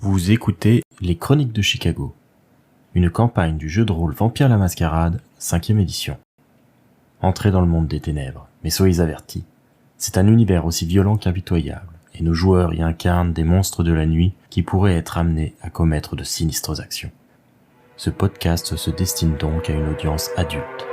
Vous écoutez Les Chroniques de Chicago, une campagne du jeu de rôle Vampire la Mascarade, 5e édition. Entrez dans le monde des ténèbres, mais soyez avertis, c'est un univers aussi violent qu'impitoyable, et nos joueurs y incarnent des monstres de la nuit qui pourraient être amenés à commettre de sinistres actions. Ce podcast se destine donc à une audience adulte.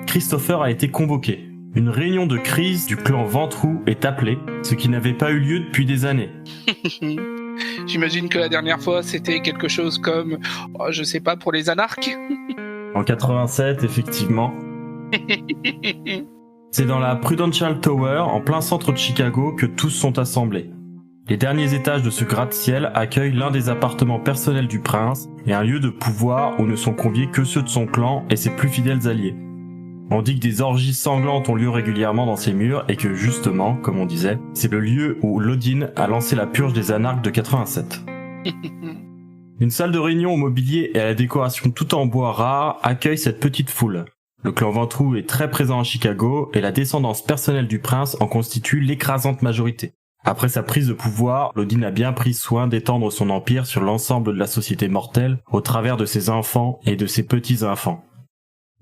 Christopher a été convoqué. Une réunion de crise du clan Ventroux est appelée, ce qui n'avait pas eu lieu depuis des années. J'imagine que la dernière fois, c'était quelque chose comme, je sais pas, pour les anarques. En 87, effectivement. C'est dans la Prudential Tower, en plein centre de Chicago, que tous sont assemblés. Les derniers étages de ce gratte-ciel accueillent l'un des appartements personnels du prince et un lieu de pouvoir où ne sont conviés que ceux de son clan et ses plus fidèles alliés. On dit que des orgies sanglantes ont lieu régulièrement dans ces murs et que justement, comme on disait, c'est le lieu où Lodin a lancé la purge des anarques de 87. Une salle de réunion au mobilier et à la décoration tout en bois rare accueille cette petite foule. Le clan Ventroux est très présent à Chicago et la descendance personnelle du prince en constitue l'écrasante majorité. Après sa prise de pouvoir, Lodin a bien pris soin d'étendre son empire sur l'ensemble de la société mortelle au travers de ses enfants et de ses petits-enfants.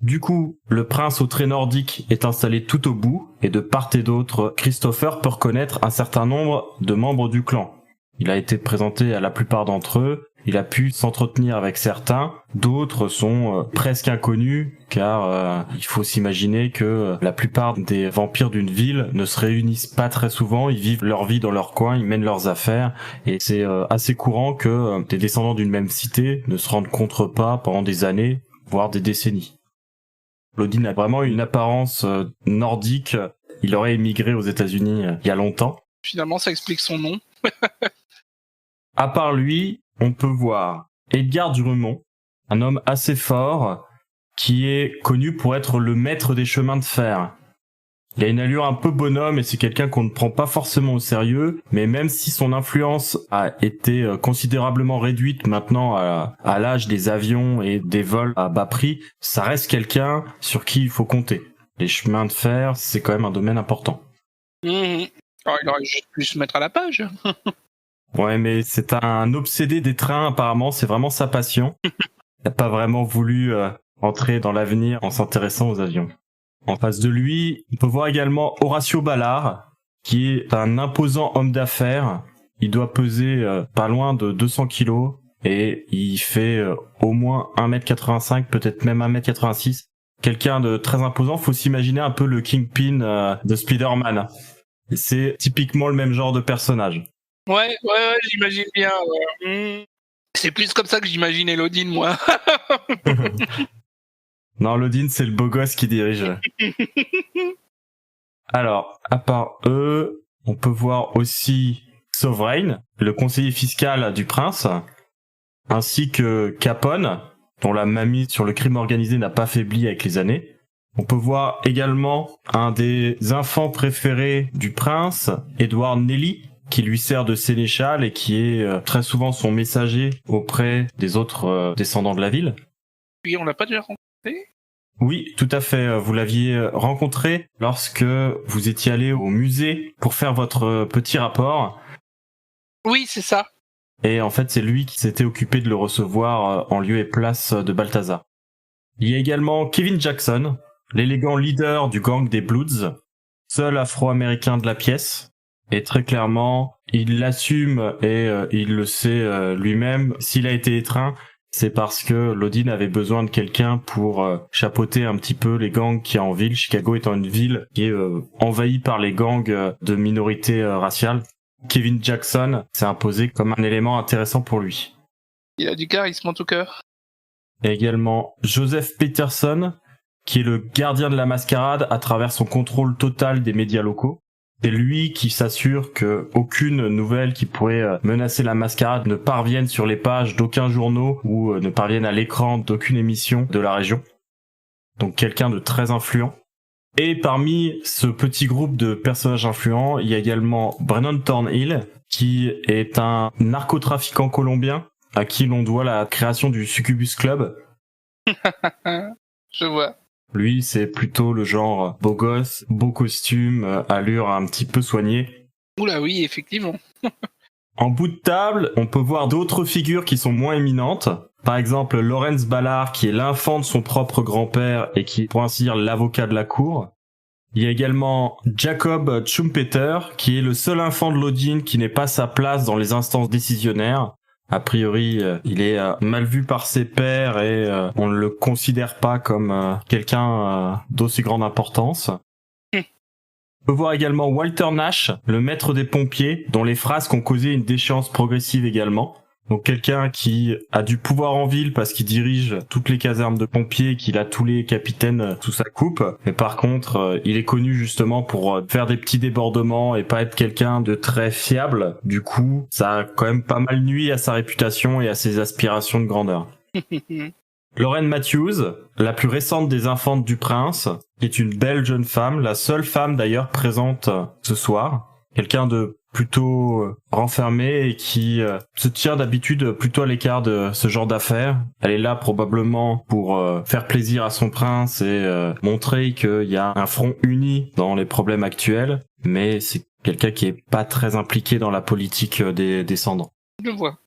Du coup, le prince au trait nordique est installé tout au bout, et de part et d'autre, Christopher peut reconnaître un certain nombre de membres du clan. Il a été présenté à la plupart d'entre eux, il a pu s'entretenir avec certains, d'autres sont presque inconnus, car il faut s'imaginer que la plupart des vampires d'une ville ne se réunissent pas très souvent, ils vivent leur vie dans leur coin, ils mènent leurs affaires, et c'est assez courant que des descendants d'une même cité ne se rencontrent pas pendant des années, voire des décennies. Lodin a vraiment une apparence nordique. Il aurait émigré aux États-Unis il y a longtemps. Finalement, ça explique son nom. À part lui, on peut voir Edgar Drumont, un homme assez fort qui est connu pour être le maître des chemins de fer. Il a une allure un peu bonhomme et c'est quelqu'un qu'on ne prend pas forcément au sérieux, mais même si son influence a été considérablement réduite maintenant à l'âge des avions et des vols à bas prix, ça reste quelqu'un sur qui il faut compter. Les chemins de fer, c'est quand même un domaine important. Alors, il aurait juste pu se mettre à la page. Ouais, mais c'est un obsédé des trains apparemment, c'est vraiment sa passion. Il n'a pas vraiment voulu entrer dans l'avenir en s'intéressant aux avions. En face de lui, on peut voir également Horatio Ballard, qui est un imposant homme d'affaires. Il doit peser pas loin de 200 kilos et il fait au moins 1m85, peut-être même 1m86. Quelqu'un de très imposant, faut s'imaginer un peu le Kingpin de Spider-Man. Et c'est typiquement le même genre de personnage. Ouais, j'imagine bien. Ouais. C'est plus comme ça que j'imagine Lodin, moi. Non, Lodin, c'est le beau gosse qui dirige. Alors, à part eux, on peut voir aussi Sovereign, le conseiller fiscal du prince, ainsi que Capone, dont la mamie sur le crime organisé n'a pas faibli avec les années. On peut voir également un des enfants préférés du prince, Edward Nelly, qui lui sert de sénéchal et qui est très souvent son messager auprès des autres descendants de la ville. Puis on l'a pas déjà rencontré ? Oui, tout à fait. Vous l'aviez rencontré lorsque vous étiez allé au musée pour faire votre petit rapport. Oui, c'est ça. Et en fait, c'est lui qui s'était occupé de le recevoir en lieu et place de Balthazar. Il y a également Kevin Jackson, l'élégant leader du gang des Bloods, seul afro-américain de la pièce. Et très clairement, il l'assume et il le sait lui-même. S'il a été étreint, c'est parce que Lodin avait besoin de quelqu'un pour chapeauter un petit peu les gangs qu'il y a en ville. Chicago étant une ville qui est envahie par les gangs de minorités raciales. Kevin Jackson s'est imposé comme un élément intéressant pour lui. Il a du charisme en tout cas. Et également Joseph Peterson, qui est le gardien de la mascarade à travers son contrôle total des médias locaux. C'est lui qui s'assure que aucune nouvelle qui pourrait menacer la mascarade ne parvienne sur les pages d'aucun journaux ou ne parvienne à l'écran d'aucune émission de la région. Donc quelqu'un de très influent. Et parmi ce petit groupe de personnages influents, il y a également Brennan Thornhill, qui est un narcotrafiquant colombien à qui l'on doit la création du Succubus Club. Je vois. Lui, c'est plutôt le genre beau gosse, beau costume, allure un petit peu soignée. Oula oui, effectivement. En bout de table, on peut voir d'autres figures qui sont moins éminentes. Par exemple, Lawrence Ballard, qui est l'enfant de son propre grand-père et qui est, pour ainsi dire, l'avocat de la cour. Il y a également Jacob Schumpeter, qui est le seul enfant de Lodin qui n'ait pas sa place dans les instances décisionnaires. A priori, il est mal vu par ses pairs et on ne le considère pas comme quelqu'un d'aussi grande importance. On peut voir également Walter Nash, le maître des pompiers, dont les frasques ont causé une déchéance progressive également. Donc quelqu'un qui a du pouvoir en ville parce qu'il dirige toutes les casernes de pompiers et qu'il a tous les capitaines sous sa coupe. Mais par contre, il est connu justement pour faire des petits débordements et pas être quelqu'un de très fiable. Du coup, ça a quand même pas mal nui à sa réputation et à ses aspirations de grandeur. Lorraine Matthews, la plus récente des infantes du prince, est une belle jeune femme, la seule femme d'ailleurs présente ce soir. Quelqu'un de plutôt renfermé et qui se tient d'habitude plutôt à l'écart de ce genre d'affaires. Elle est là probablement pour faire plaisir à son prince et montrer qu'il y a un front uni dans les problèmes actuels, mais c'est quelqu'un qui est pas très impliqué dans la politique des descendants. Je vois.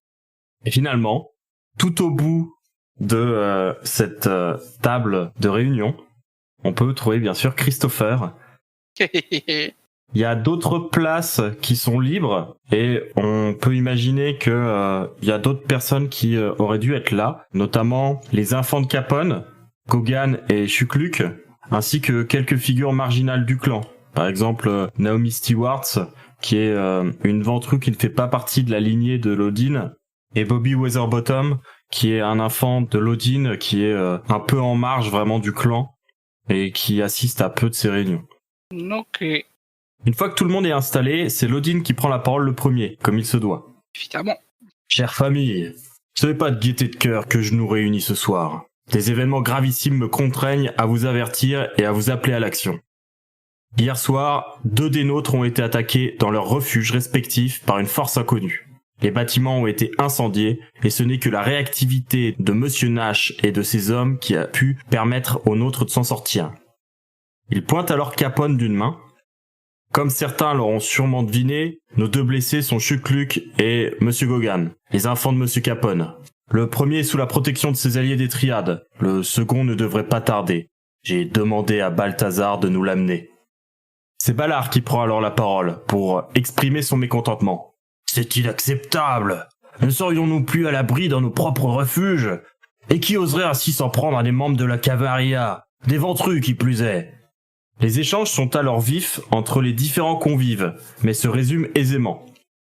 Et finalement, tout au bout de cette table de réunion, on peut trouver bien sûr Christopher. Il y a d'autres places qui sont libres et on peut imaginer que il y a d'autres personnes qui auraient dû être là, notamment les enfants de Capone, Gogan et Shukluk, ainsi que quelques figures marginales du clan. Par exemple, Naomi Stewart, qui est une ventrue qui ne fait pas partie de la lignée de Lodin, et Bobby Weatherbottom, qui est un enfant de Lodin qui est un peu en marge vraiment du clan et qui assiste à peu de ces réunions. Ok. Une fois que tout le monde est installé, c'est Lodin qui prend la parole le premier, comme il se doit. Évidemment. Chère famille, ce n'est pas de gaieté de cœur que je nous réunis ce soir. Des événements gravissimes me contraignent à vous avertir et à vous appeler à l'action. Hier soir, 2 des nôtres ont été attaqués dans leurs refuges respectifs par une force inconnue. Les bâtiments ont été incendiés et ce n'est que la réactivité de Monsieur Nash et de ses hommes qui a pu permettre aux nôtres de s'en sortir. Il pointe alors Capone d'une main. Comme certains l'auront sûrement deviné, nos 2 blessés sont Shukluk et Monsieur Gogan, les enfants de Monsieur Capone. Le premier est sous la protection de ses alliés des triades, le second ne devrait pas tarder. J'ai demandé à Balthazar de nous l'amener. C'est Ballard qui prend alors la parole pour exprimer son mécontentement. C'est inacceptable! Ne serions-nous plus à l'abri dans nos propres refuges? Et qui oserait ainsi s'en prendre à des membres de la Camarilla? Des ventrus qui plus est! Les échanges sont alors vifs entre les différents convives, mais se résument aisément.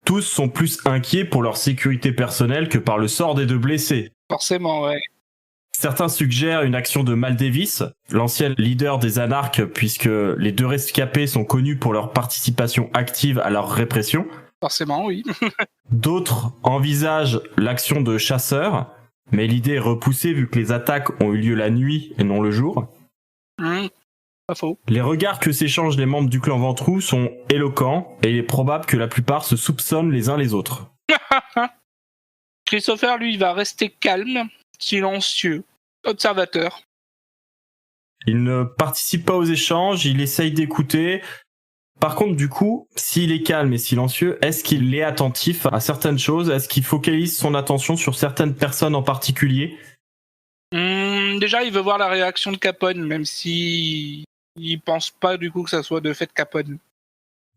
Tous sont plus inquiets pour leur sécurité personnelle que par le sort des 2 blessés. Forcément, ouais. Certains suggèrent une action de Mal Davis, l'ancien leader des anarches, puisque les 2 rescapés sont connus pour leur participation active à leur répression. Forcément, oui. D'autres envisagent l'action de chasseurs, mais l'idée est repoussée vu que les attaques ont eu lieu la nuit et non le jour. Pas faux. Les regards que s'échangent les membres du clan Ventrou sont éloquents et il est probable que la plupart se soupçonnent les uns les autres. Christopher, lui, va rester calme, silencieux, observateur. Il ne participe pas aux échanges, il essaye d'écouter. Par contre, du coup, s'il est calme et silencieux, est-ce qu'il est attentif à certaines choses? Est-ce qu'il focalise son attention sur certaines personnes en particulier? Déjà, il veut voir la réaction de Capone, même si il pense pas du coup que ça soit de fait Capone.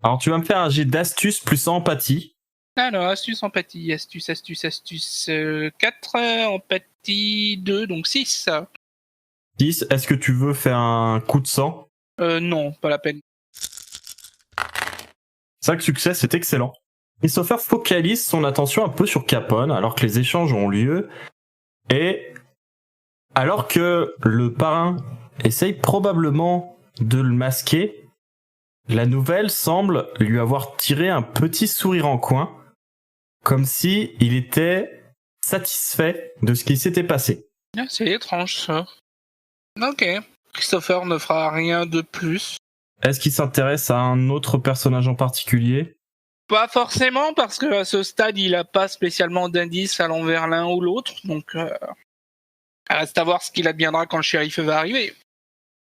Alors, tu vas me faire un jet d'astuce plus empathie. Alors, astuce, empathie, astuce, 4, empathie 2, donc 6. 10, est-ce que tu veux faire un coup de sang? Non, pas la peine. 5 succès, c'est excellent. Christopher focalise son attention un peu sur Capone alors que les échanges ont lieu et alors que le parrain essaye probablement de le masquer, La nouvelle semble lui avoir tiré un petit sourire en coin, comme si il était satisfait de ce qui s'était passé. Ah, c'est étrange, ça. Ok. Christopher ne fera rien de plus. Est-ce qu'il s'intéresse à un autre personnage en particulier ? Pas forcément, parce qu'à ce stade, il n'a pas spécialement d'indices allant vers l'un ou l'autre, donc reste à voir ce qu'il adviendra quand le shérif va arriver.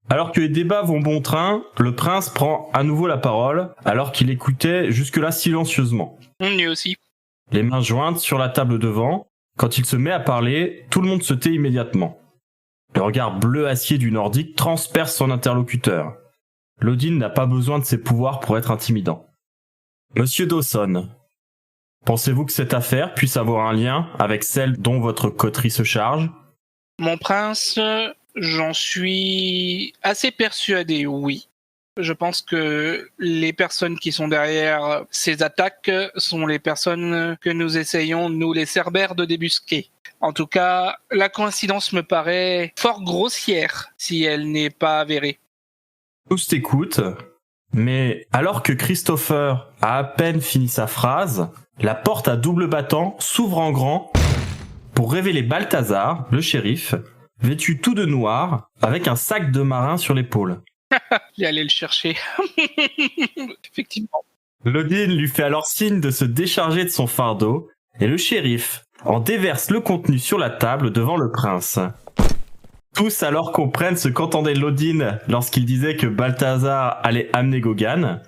Alors que les débats vont bon train, le prince prend à nouveau la parole, alors qu'il écoutait jusque-là silencieusement. Lui aussi. Les mains jointes sur la table devant, quand il se met à parler, tout le monde se tait immédiatement. Le regard bleu acier du Nordique transperce son interlocuteur. Lodin n'a pas besoin de ses pouvoirs pour être intimidant. Monsieur Dawson, pensez-vous que cette affaire puisse avoir un lien avec celle dont votre coterie se charge ? Mon prince, j'en suis assez persuadé, oui. Je pense que les personnes qui sont derrière ces attaques sont les personnes que nous essayons, nous les Cerbères, de débusquer. En tout cas, la coïncidence me paraît fort grossière si elle n'est pas avérée. Tous t'écoutent, mais alors que Christopher a à peine fini sa phrase, la porte à double battant s'ouvre en grand pour révéler Balthazar, le shérif, vêtu tout de noir, avec un sac de marin sur l'épaule. Il est allé le chercher. Effectivement. Lodin lui fait alors signe de se décharger de son fardeau, et le shérif en déverse le contenu sur la table devant le prince. Tous alors comprennent ce qu'entendait Lodin lorsqu'il disait que Balthazar allait amener Gogan.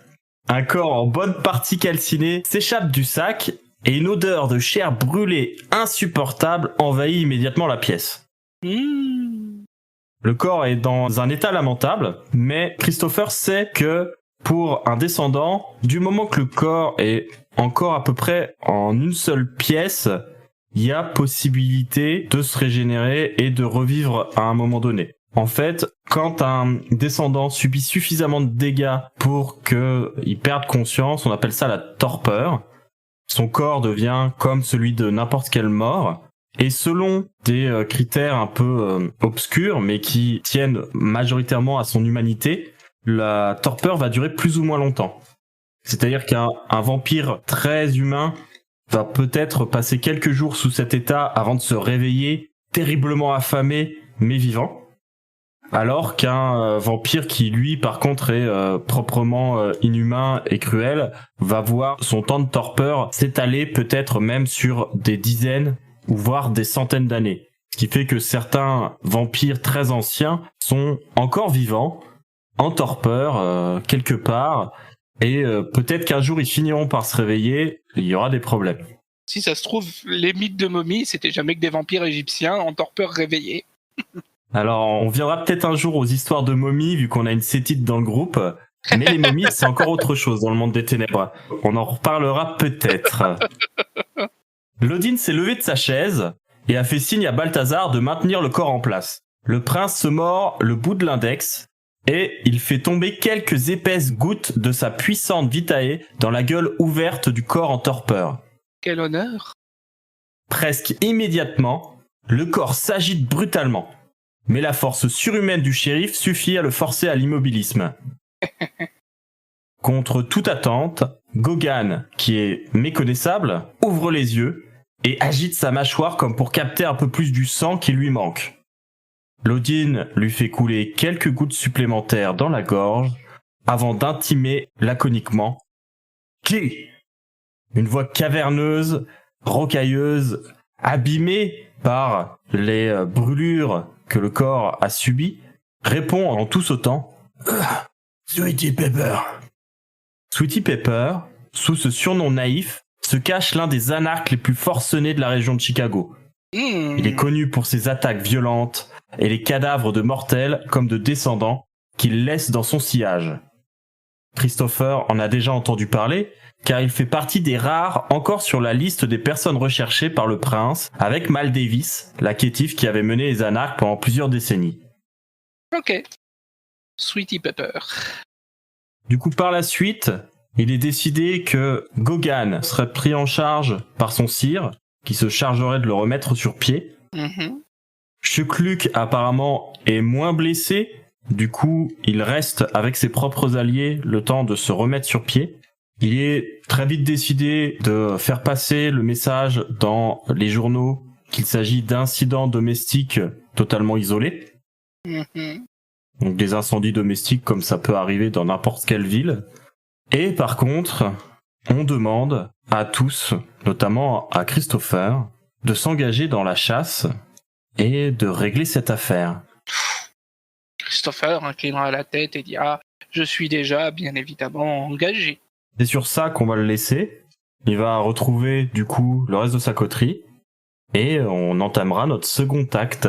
Un corps en bonne partie calciné s'échappe du sac, et une odeur de chair brûlée insupportable envahit immédiatement la pièce. Le corps est dans un état lamentable, mais Christopher sait que pour un descendant, du moment que le corps est encore à peu près en une seule pièce, il y a possibilité de se régénérer et de revivre à un moment donné. En fait, quand un descendant subit suffisamment de dégâts pour qu'il perde conscience, on appelle ça la torpeur. Son corps devient comme celui de n'importe quel mort. Et selon des critères un peu obscurs, mais qui tiennent majoritairement à son humanité, la torpeur va durer plus ou moins longtemps. C'est-à-dire qu'un vampire très humain va peut-être passer quelques jours sous cet état avant de se réveiller, terriblement affamé, mais vivant. Alors qu'un vampire qui, lui, par contre, est proprement inhumain et cruel, va voir son temps de torpeur s'étaler peut-être même sur des dizaines ou voire des centaines d'années. Ce qui fait que certains vampires très anciens sont encore vivants, en torpeur, quelque part, et peut-être qu'un jour ils finiront par se réveiller, il y aura des problèmes. Si ça se trouve, les mythes de momies, c'était jamais que des vampires égyptiens en torpeur réveillés. Alors, on viendra peut-être un jour aux histoires de momies, vu qu'on a une cétite dans le groupe, mais les momies, c'est encore autre chose dans le monde des ténèbres. On en reparlera peut-être. Lodin s'est levé de sa chaise et a fait signe à Balthazar de maintenir le corps en place. Le prince se mord le bout de l'index et il fait tomber quelques épaisses gouttes de sa puissante vitae dans la gueule ouverte du corps en torpeur. Quel honneur! Presque immédiatement, le corps s'agite brutalement. Mais la force surhumaine du shérif suffit à le forcer à l'immobilisme. Contre toute attente, Gogan, qui est méconnaissable, ouvre les yeux et agite sa mâchoire comme pour capter un peu plus du sang qui lui manque. Lodin lui fait couler quelques gouttes supplémentaires dans la gorge avant d'intimer laconiquement « Qui ?» Une voix caverneuse, rocailleuse, abîmée par les brûlures que le corps a subies, répond en tout sautant « Sweetie Pepper ». Sweetie Pepper, sous ce surnom naïf, se cache l'un des anarques les plus forcenés de la région de Chicago. Il est connu pour ses attaques violentes et les cadavres de mortels comme de descendants qu'il laisse dans son sillage. Christopher en a déjà entendu parler, car il fait partie des rares encore sur la liste des personnes recherchées par le prince, avec Mal Davis, la chétif qui avait mené les anarques pendant plusieurs décennies. Ok. Sweetie Pepper. Du coup, par la suite, il est décidé que Gogan serait pris en charge par son sire, qui se chargerait de le remettre sur pied. Chukluk, apparemment, est moins blessé, Du coup, il reste avec ses propres alliés le temps de se remettre sur pied. Il est très vite décidé de faire passer le message dans les journaux qu'il s'agit d'incidents domestiques totalement isolés. Mhm. Donc des incendies domestiques comme ça peut arriver dans n'importe quelle ville. Et par contre, on demande à tous, notamment à Christopher, de s'engager dans la chasse et de régler cette affaire. Christopher inclinera la tête et dira « Je suis déjà, bien évidemment, engagé. C'est sur ça qu'on va le laisser. Il va retrouver du coup le reste de sa coterie et on entamera notre second acte. »